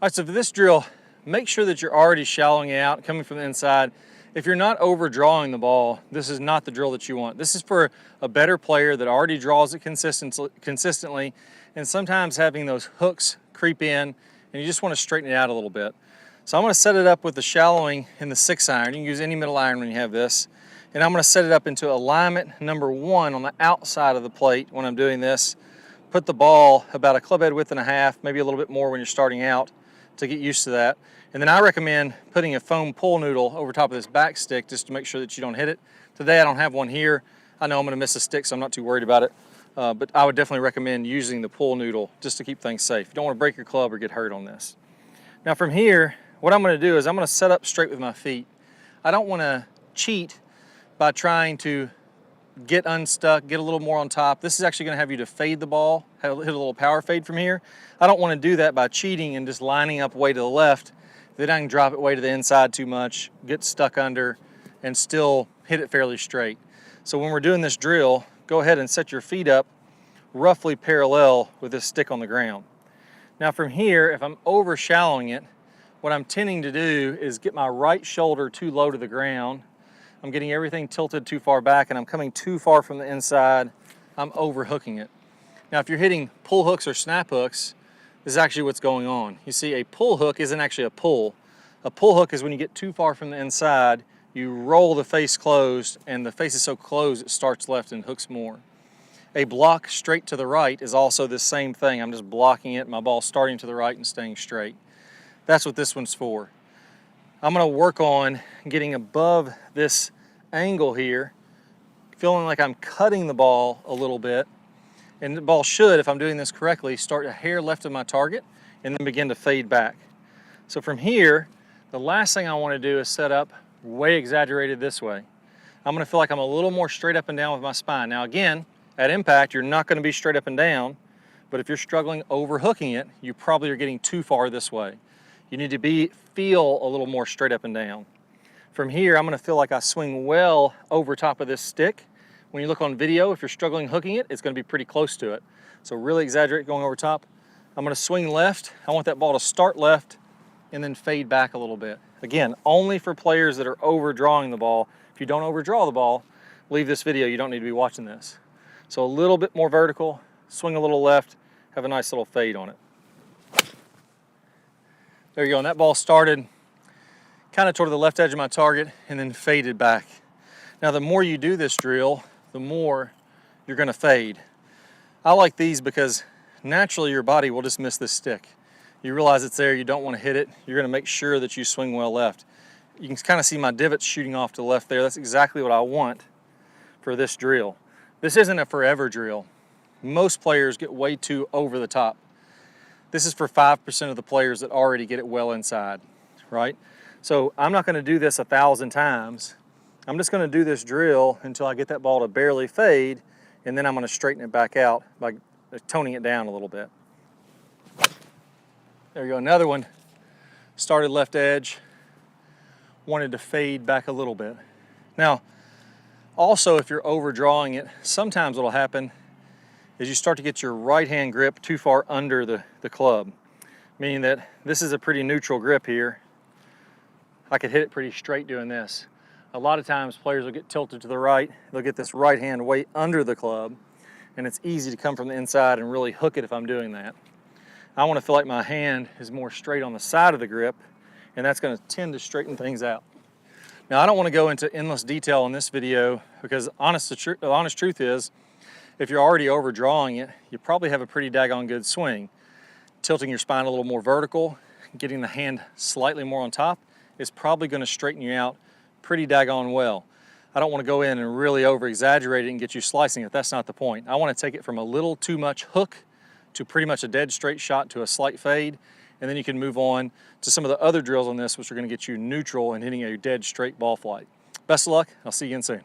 All right, so for this drill, make sure that you're already shallowing it out, coming from the inside. If you're not overdrawing the ball, this is not the drill that you want. This is for a better player that already draws it consistently, and sometimes having those hooks creep in, and you just want to straighten it out a little bit. So I'm going to set it up with the shallowing in the 6-iron. You can use any middle iron when you have this. And I'm going to set it up into alignment number 1 on the outside of the plate when I'm doing this. Put the ball about a club head width and a half, maybe a little bit more when you're starting out, to get used to that. And then I recommend putting a foam pull noodle over top of this back stick just to make sure that you don't hit it. Today I don't have one here. I know I'm going to miss a stick, so I'm not too worried about it. But I would definitely recommend using the pull noodle just to keep things safe. You don't want to break your club or get hurt on this. Now from here, what I'm going to do is I'm going to set up straight with my feet. I don't want to cheat by trying to get unstuck, get a little more on top. This is actually going to have you to fade the ball, hit a little power fade from here. I don't want to do that by cheating and just lining up way to the left. Then I can drop it way to the inside too much, get stuck under, and still hit it fairly straight. So when we're doing this drill, go ahead and set your feet up roughly parallel with this stick on the ground. Now from here, if I'm over shallowing it, what I'm tending to do is get my right shoulder too low to the ground. I'm getting everything tilted too far back, and I'm coming too far from the inside. I'm overhooking it. Now, if you're hitting pull hooks or snap hooks, this is actually what's going on. You see, a pull hook isn't actually a pull. A pull hook is when you get too far from the inside, you roll the face closed, and the face is so closed it starts left and hooks more. A block straight to the right is also the same thing. I'm just blocking it, my ball's starting to the right and staying straight. That's what this one's for. I'm going to work on getting above this angle here, feeling like I'm cutting the ball a little bit. And the ball should, if I'm doing this correctly, start a hair left of my target and then begin to fade back. So from here, the last thing I want to do is set up way exaggerated this way. I'm going to feel like I'm a little more straight up and down with my spine. Now again, at impact, you're not going to be straight up and down, but if you're struggling overhooking it, you probably are getting too far this way. You need to feel a little more straight up and down. From here, I'm going to feel like I swing well over top of this stick. When you look on video, if you're struggling hooking it, it's going to be pretty close to it. So really exaggerate going over top. I'm going to swing left. I want that ball to start left and then fade back a little bit. Again, only for players that are overdrawing the ball. If you don't overdraw the ball, leave this video. You don't need to be watching this. So a little bit more vertical, swing a little left, have a nice little fade on it. There you go, and that ball started kind of toward the left edge of my target and then faded back. Now the more you do this drill, the more you're going to fade. I like these because naturally your body will just miss this stick. You realize it's there, you don't want to hit it, you're going to make sure that you swing well left. You can kind of see my divots shooting off to the left there. That's exactly what I want for this drill. This isn't a forever drill. Most players get way too over the top. This is for 5% of the players that already get it well inside, right? So I'm not going to do this 1,000 times. I'm just going to do this drill until I get that ball to barely fade, and then I'm going to straighten it back out by toning it down a little bit. There you go, another one. Started left edge, wanted to fade back a little bit. Now, also if you're overdrawing it, sometimes what'll happen is you start to get your right hand grip too far under the club, meaning that this is a pretty neutral grip here. I could hit it pretty straight doing this. A lot of times players will get tilted to the right, they'll get this right hand way under the club, and it's easy to come from the inside and really hook it if I'm doing that. I want to feel like my hand is more straight on the side of the grip, and that's going to tend to straighten things out. Now I don't want to go into endless detail in this video because the honest truth is, if you're already overdrawing it, you probably have a pretty daggone good swing. Tilting your spine a little more vertical, getting the hand slightly more on top is probably going to straighten you out pretty daggone well. I don't want to go in and really over-exaggerate it and get you slicing it. That's not the point. I want to take it from a little too much hook to pretty much a dead straight shot to a slight fade, and then you can move on to some of the other drills on this, which are going to get you neutral and hitting a dead straight ball flight. Best of luck. I'll see you again soon.